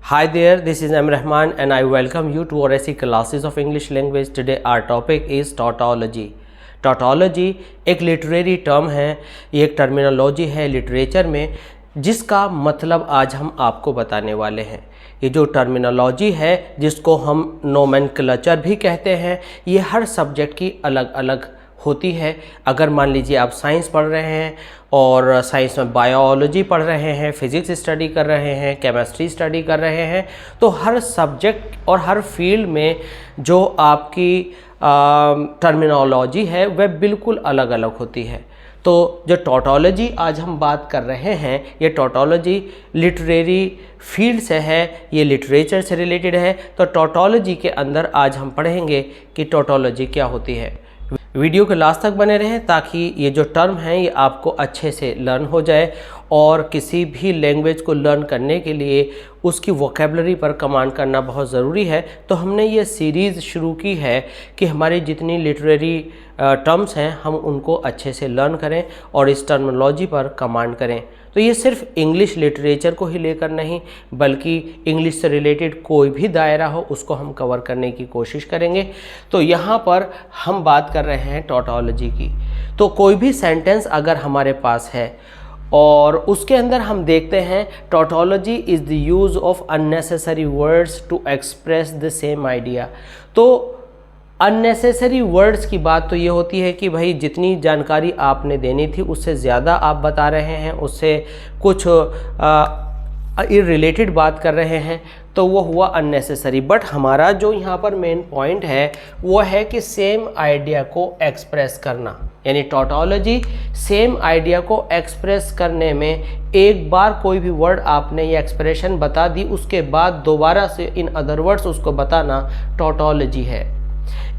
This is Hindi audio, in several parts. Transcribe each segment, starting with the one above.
Hi there, this is M. Rahman and I welcome you to our SE classes of English language. Today our topic is tautology. Tautology एक लिटरेरी टर्म है, ये एक टर्मिनोलॉजी है लिटरेचर में, जिसका मतलब आज हम आपको बताने वाले हैं। ये जो टर्मिनोलॉजी है जिसको हम नोमेनक्लेचर भी कहते हैं, ये हर सब्जेक्ट की अलग अलग होती है। अगर मान लीजिए आप साइंस पढ़ रहे हैं और साइंस में बायोलॉजी पढ़ रहे हैं, फिज़िक्स स्टडी कर रहे हैं, केमिस्ट्री स्टडी कर रहे हैं, तो हर सब्जेक्ट और हर फील्ड में जो आपकी टर्मिनोलॉजी है वह बिल्कुल अलग अलग होती है। तो जो टॉटोलॉजी आज हम बात कर रहे हैं, ये टॉटोलॉजी लिटरेरी फील्ड से है, ये लिटरेचर से रिलेटेड है। तो टॉटोलॉजी के अंदर आज हम पढ़ेंगे कि टॉटोलॉजी क्या होती है। वीडियो के लास्ट तक बने रहें ताकि ये जो टर्म है ये आपको अच्छे से लर्न हो जाए, और किसी भी लैंग्वेज को लर्न करने के लिए उसकी वोकेबलरी पर कमांड करना बहुत ज़रूरी है। तो हमने ये सीरीज़ शुरू की है कि हमारी जितनी लिटरेरी टर्म्स हैं हम उनको अच्छे से लर्न करें और इस टर्मिनोलॉजी पर कमांड करें। तो ये सिर्फ इंग्लिश लिटरेचर को ही लेकर नहीं, बल्कि इंग्लिश से रिलेटेड कोई भी दायरा हो उसको हम कवर करने की कोशिश करेंगे। तो यहाँ पर हम बात कर रहे हैं टॉटोलॉजी की। तो कोई भी सेंटेंस अगर हमारे पास है और उसके अंदर हम देखते हैं tautology is the use of unnecessary words to express the same idea. तो अननेसेसरी वर्ड्स की बात तो ये होती है कि भाई जितनी जानकारी आपने देनी थी उससे ज़्यादा आप बता रहे हैं, उससे कुछ इररिलेटेड बात कर रहे हैं, तो वो हुआ अननेसेसरी। बट हमारा जो यहाँ पर मेन पॉइंट है वो है कि सेम आइडिया को एक्सप्रेस करना, यानी टॉटोलॉजी सेम आइडिया को एक्सप्रेस करने में एक बार कोई भी वर्ड आपने ये एक्सप्रेशन बता दी, उसके बाद दोबारा से इन अदर वर्ड्स उसको बताना टॉटोलॉजी है।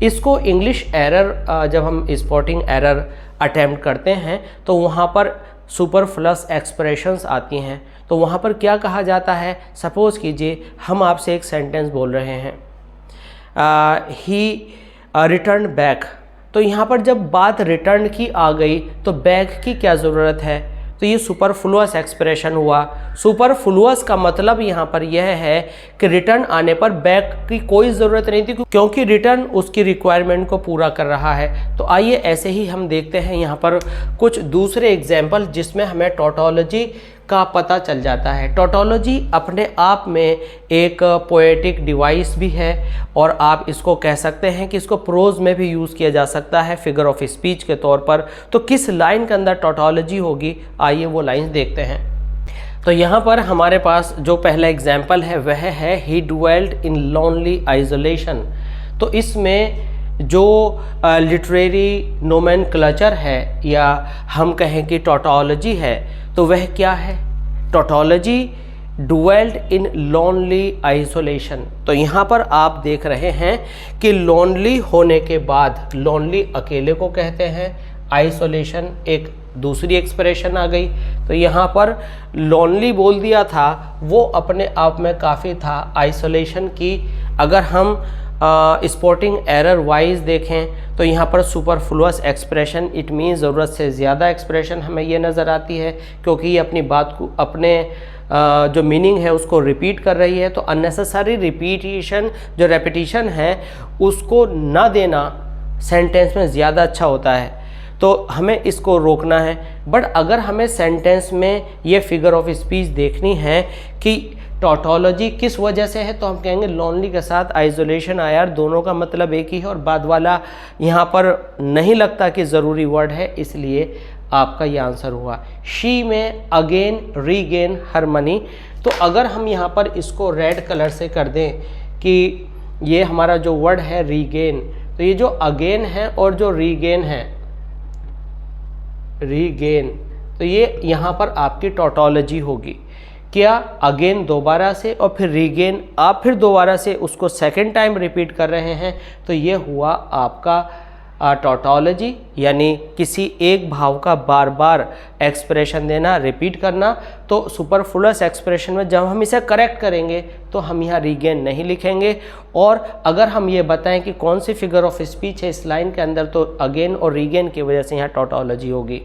इसको इंग्लिश एरर, जब हम स्पॉटिंग एरर अटेम्प्ट करते हैं तो वहाँ पर सुपरफ्लस एक्सप्रेशंस आती हैं। तो वहाँ पर क्या कहा जाता है, सपोज़ कीजिए हम आपसे एक सेंटेंस बोल रहे हैं, ही रिटर्न बैक। तो यहाँ पर जब बात रिटर्न की आ गई तो बैक की क्या ज़रूरत है, तो ये सुपरफ्लुअस एक्सप्रेशन हुआ। सुपरफ्लुअस का मतलब यहाँ पर यह है कि रिटर्न आने पर बैक की कोई ज़रूरत नहीं थी, क्योंकि रिटर्न उसकी रिक्वायरमेंट को पूरा कर रहा है। तो आइए ऐसे ही हम देखते हैं यहाँ पर कुछ दूसरे एग्जाम्पल जिसमें हमें टॉटोलॉजी का पता चल जाता है। टॉटोलॉजी अपने आप में एक पोएटिक डिवाइस भी है, और आप इसको कह सकते हैं कि इसको प्रोज में भी यूज़ किया जा सकता है फिगर ऑफ स्पीच के तौर पर। तो किस लाइन के अंदर टॉटोलॉजी होगी, आइए वो लाइन देखते हैं। तो यहाँ पर हमारे पास जो पहला एग्जाम्पल है वह है ही ड्वेल्ड इन लोनली आइसोलेशन। तो इसमें जो लिटरेरी नोमेनक्लेचर है, या हम कहें कि टॉटोलॉजी है, तो वह क्या है, टॉटोलॉजी ड्वेल्ड इन लोनली आइसोलेशन। तो यहाँ पर आप देख रहे हैं कि लोनली होने के बाद, लोनली अकेले को कहते हैं, आइसोलेशन एक दूसरी एक्सप्रेशन आ गई। तो यहाँ पर लोनली बोल दिया था, वो अपने आप में काफ़ी था। आइसोलेशन की अगर हम स्पॉटिंग एरर वाइज देखें तो यहाँ पर सुपरफ्लुअस एक्सप्रेशन, इट मीन ज़रूरत से ज़्यादा एक्सप्रेशन हमें ये नज़र आती है, क्योंकि ये अपनी बात को, अपने जो मीनिंग है उसको रिपीट कर रही है। तो अननेसेसरी रिपीटिशन, जो रेपिटिशन है उसको ना देना सेंटेंस में ज़्यादा अच्छा होता है, तो हमें इसको रोकना है। बट अगर हमें सेंटेंस में ये फिगर ऑफ स्पीच देखनी है कि टॉटोलॉजी किस वजह से है, तो हम कहेंगे लोनली के साथ आइसोलेशन आया, दोनों का मतलब एक ही है, और बाद वाला यहाँ पर नहीं लगता कि ज़रूरी वर्ड है, इसलिए आपका ये आंसर हुआ। शी में अगेन रीगेन हर मनी। तो अगर हम यहाँ पर इसको रेड कलर से कर दें कि ये हमारा जो वर्ड है रीगेन, तो ये जो अगेन है और जो रीगेन है, रीगेन, तो ये यहाँ पर आपकी टॉटोलॉजी होगी। क्या, अगेन दोबारा से, और फिर रीगेन, आप फिर दोबारा से उसको सेकेंड टाइम रिपीट कर रहे हैं, तो ये हुआ आपका टॉटोलॉजी, यानी किसी एक भाव का बार बार एक्सप्रेशन देना, रिपीट करना। तो सुपरफ्लुअस एक्सप्रेशन में जब हम इसे करेक्ट करेंगे तो हम यहाँ रीगेन नहीं लिखेंगे, और अगर हम ये बताएं कि कौन सी फिगर ऑफ स्पीच है इस लाइन के अंदर, तो अगेन और रीगेन की वजह से यहाँ टॉटोलॉजी होगी।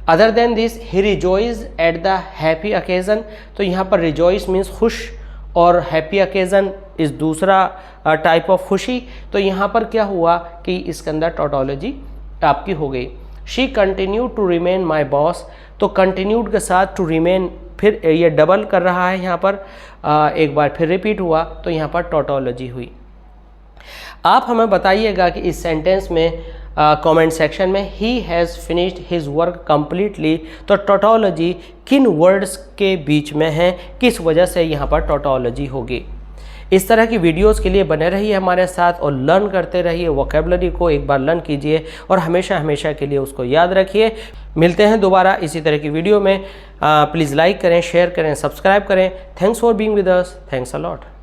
Other than this he rejoice at the happy occasion. तो यहाँ पर रिजॉइस मीन्स खुश और हैप्पी ओकेजन इस दूसरा टाइप ऑफ खुशी। तो यहाँ पर क्या हुआ कि इसके अंदर टोटोलॉजी आपकी हो गई। She continue to remain my boss, तो कंटिन्यूड के साथ टू रिमेन फिर ये डबल कर रहा है यहाँ पर, एक बार फिर रिपीट हुआ तो यहाँ पर टोटोलॉजी हुई। आप हमें बताइएगा कि इस सेंटेंस में कमेंट सेक्शन में he has finished his work completely, तो टोटोलॉजी किन वर्ड्स के बीच में है, किस वजह से यहाँ पर टोटोलॉजी होगी। इस तरह की वीडियोस के लिए बने रहिए हमारे साथ और लर्न करते रहिए। वोकैबुलरी को एक बार लर्न कीजिए और हमेशा हमेशा के लिए उसको याद रखिए। मिलते हैं दोबारा इसी तरह की वीडियो में। प्लीज़ लाइक करें, शेयर करें, सब्सक्राइब करें। Thanks for being with us. Thanks a lot.